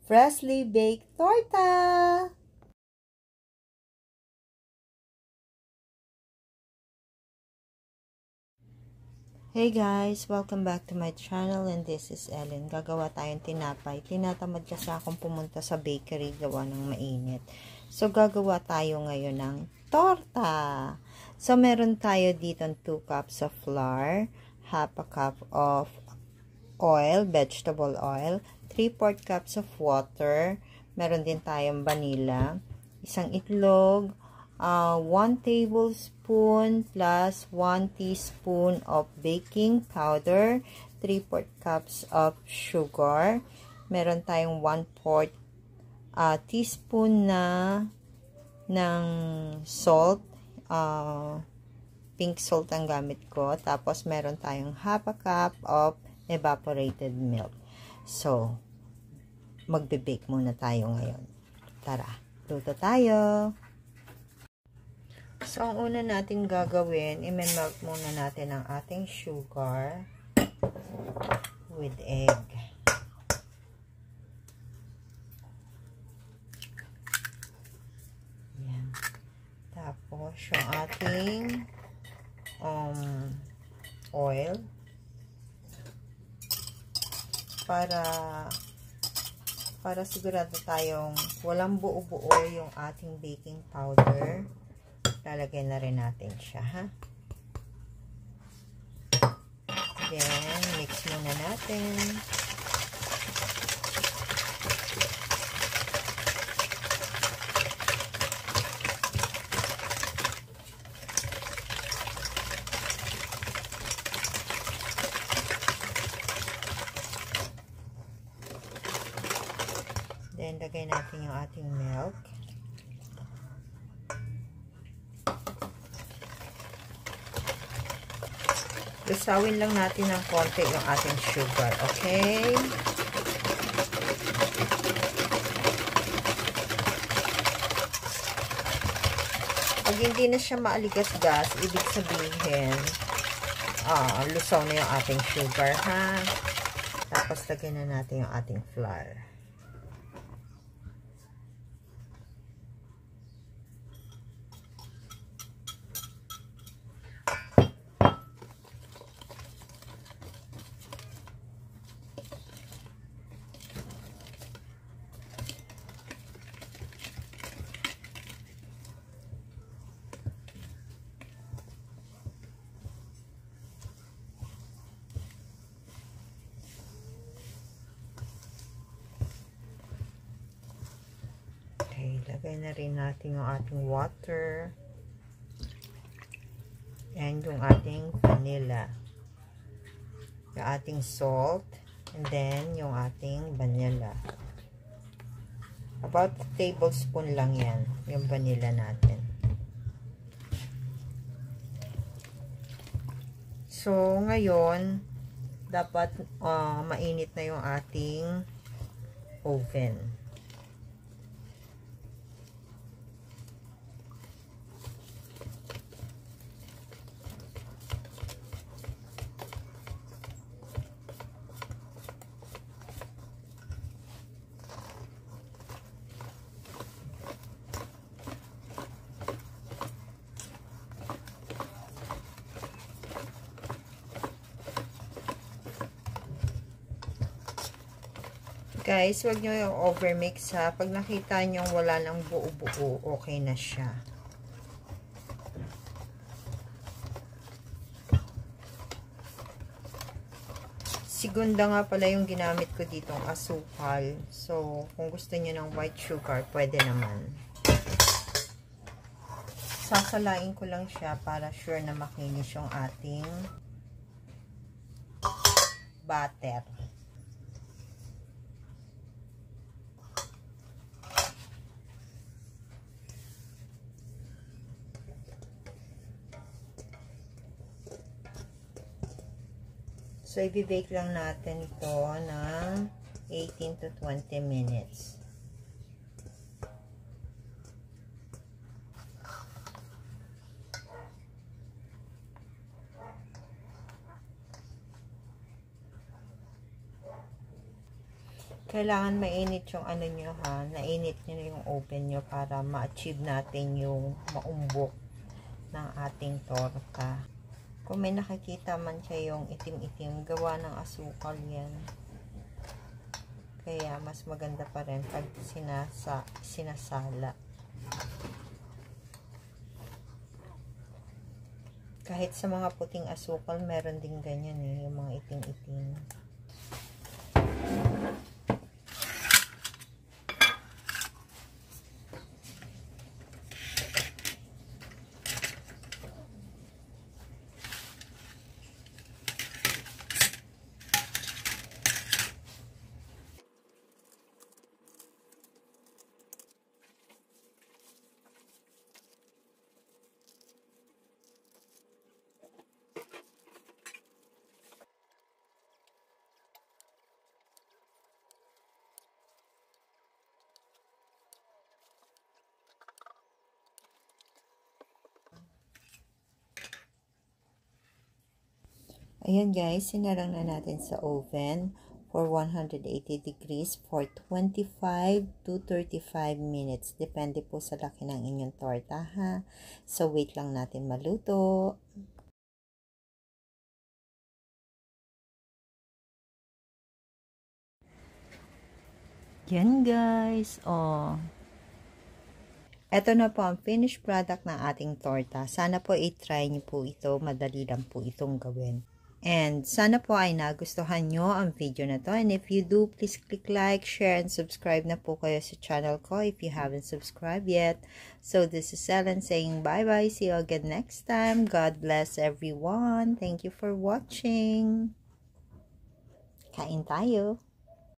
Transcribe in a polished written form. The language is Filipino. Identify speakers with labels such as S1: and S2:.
S1: freshly baked torta! Hey guys! Welcome back to my channel and this is Ellen. Gagawa tayong tinapay. Tinatamad kasi akong pumunta sa bakery gawa ng mainit. So, gagawa tayo ngayon ng torta. So, meron tayo dito 2 cups of flour, half a cup of oil, vegetable oil, 3/4 cups of water, meron din tayong vanilla, isang itlog, 1 tablespoon plus 1 teaspoon of baking powder, 3/4 cups of sugar, meron tayong 1/4 teaspoon na ng salt, pink salt ang gamit ko, tapos meron tayong half a cup of evaporated milk. So, magbe-bake muna tayo ngayon. Tara, luto tayo. So, ang una natin gagawin, i-melt muna natin ang ating sugar with egg. Yan. Tapos, yung ating oil. Para sigurado tayong walang buo-buo yung ating baking powder, lalagay na rin natin siya, ha? Then, mix muna natin. Then, lagay natin yung ating milk. Lusawin lang natin ng konti yung ating sugar, okay? Pag hindi na siya maaligas-gas, ibig sabihin, lusaw na yung ating sugar, ha? Tapos, lagyan na natin yung ating flour. Lagay na rin natin yung ating water and yung ating vanilla, yung ating salt, and then yung ating vanilla. About a tablespoon lang yan, yung vanilla natin. So, ngayon, dapat mainit na yung ating oven. Guys, huwag nyo yung overmix, ha. Pag nakita nyo wala nang buo-buo, okay na siya. Segunda nga pala yung ginamit ko ditong asukal. So, kung gusto nyo ng white sugar, pwede naman. Sasalain ko lang siya para sure na makinis yung ating batter. So, i-bake lang natin ito ng 18 to 20 minutes. Kailangan mainit yung ano nyo ha. Nainit nyo yung oven nyo para ma-achieve natin yung maumbok ng ating torta. Kung may nakikita man kayong itim-itim, gawa ng asukal yan. Kaya mas maganda pa rin pag sinasala. Kahit sa mga puting asukal, meron din ganyan eh, yung mga itim-itim. Ayan guys, sinarang na natin sa oven for 180 degrees for 25 to 35 minutes. Depende po sa laki ng inyong torta ha. So wait lang natin maluto. Yan guys, oh. Ito na po ang finished product ng ating torta. Sana po i-try niyo po ito. Madali lang po itong gawin. And sana po ay nagustuhan nyo ang video na to. And if you do, please click like, share, and subscribe na po kayo sa channel ko if you haven't subscribed yet. So this is Ellen saying bye-bye. See you again next time. God bless everyone. Thank you for watching. Kain tayo.